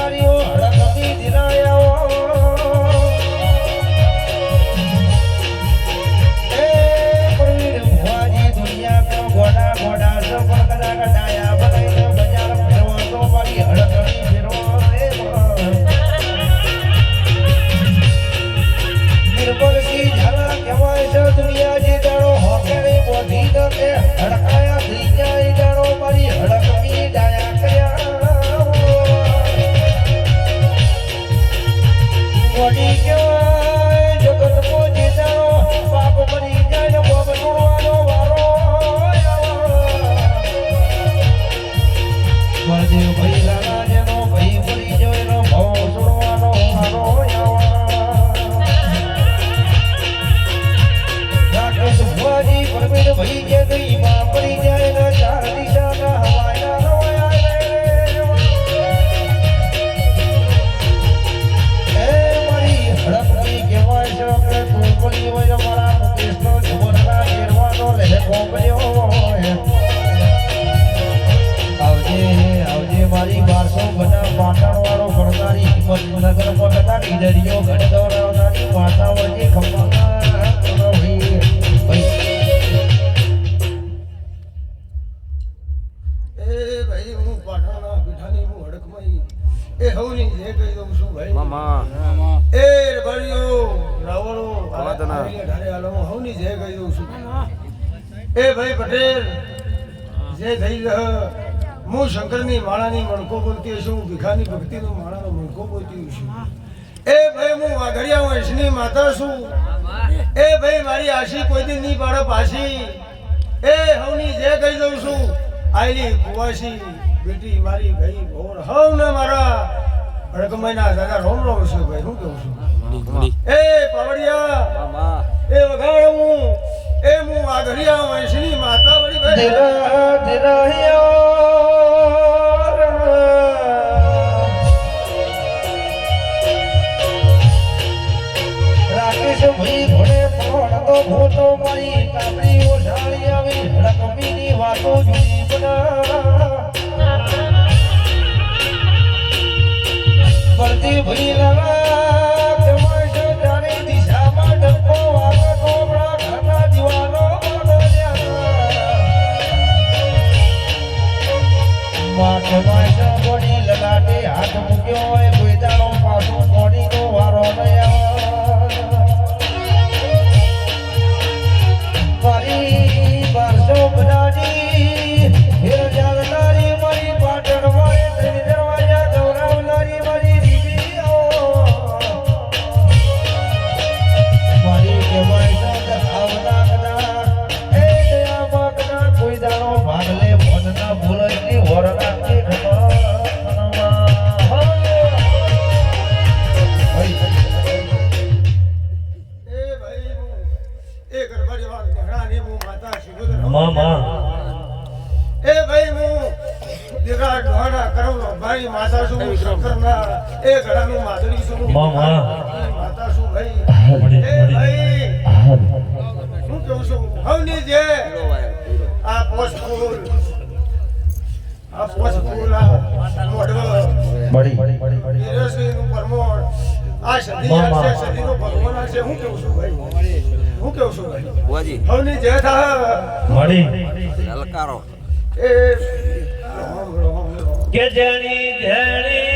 જાગનારીઓ હડકતી દિનાયાઓ એ પ્રવીણ ભુવાજી દુનિયા કો ગોડા ગોડા સબ કદા કડાયા બનાઈને બજાર ફેરવો તો મારી હડકતી ફેરવો રે નિર્બળ કી ઝાલા કહેવાય છે દુનિયા જે દાડો હોકરે બોધી દકે હડકાયા થઈ જાય દાડો મારી હડકતી ડાયા કર્યા બોડી કહેવાય જગત કો જે દાડો પાપ મરી જાય ને બોબ તોડવાનો વારો બળદેવ ભાઈ લાલા જેનો ભાઈ પડી જાય નો ભાવ છોડવાનો વારો ભુવાજી પરમીર ભાઈ જે ગઈ માં પડી જાય ને ચાર દિશાના હવાયા એ મારી હડકતી કહેવાય છે કે તું બોલી હોય મારા મુકેશનો જમણના ફેરવાનો રહે કોમ્બલ્યો આવજે આવજે મારી 1200 બના પાટણવાળો ભણનારી હિંમતનગર મોટના ઈડરીઓ ઘડ દોરાવનારી માતા વચ્ચે ખંભાના એ હવની જે કહી દઉં છું ભાઈ મામા એ ભાઈઓ રાવણો ઢારે હાલો હવની જે કહી દઉં છું એ ભાઈ પટેલ જે થઈ હું શંકરની માળાની મણકો બોલતી છું ભીખાની ભક્તિનો માળાનો મણકો બોલતી છું એ ભાઈ હું વાઘડિયા વંશની માતા છું એ ભાઈ મારી આશી કોઈ દી નહીં પાડે પાછી એ હવની જે કહી દઉં છું આયલી કુવાસી બેટી મારી ભાઈ ભોર હવ ને મારા ભડકમાઈના દાદા રોમ રોમ છે ભાઈ હું કહું છું એ પાવડિયા મામા એ વગાડ હું વાઘડિયા વંશની માતા વળી ભાઈ રાકેશ ભાઈ ઘોડે પણ તો ભોતો મારી કાપડી ઓઢાળી આવી હડકમીની વાતો જુદી બના બળદી ભાઈ લાલા કમાય છે તારી દિશામાં ડંકો વાગે કોબળા ઘરના દીવાનો માં કમાય છે બોડી લગાટે હાથ મૂક્યો હોય કોઈ દાડો પાછું બોડીનો વારો નહીં મારી 1200 બનાની હેર જાગનારી મારી પાટણ વાળે ત્રણ દરવાજા દોરાવનારી મારી દીદીઓ મારી કહેવાય છે આવના કદા એ દયામાં કદા કોઈ દાડો ભાગલે મન ના ભૂલની વરના કે મામા એ ભાઈ હું દીકરા ડોહા કરવલો ભાઈ માતા છું શંકરના એ ઘડાનું માદરી છું મામા માતા છું ભાઈ એ ભાઈ શું કહું છું હવની જે આ પોસ્ટફૂલ મોઢો બડી રસોઈનું પરમોડ આ સદીનો ભગવાન છે હું કહું છું ભાઈ હું કેવું છું ભાઈ હવની જે થા મળી લલકારો એ કે જેણી જેણી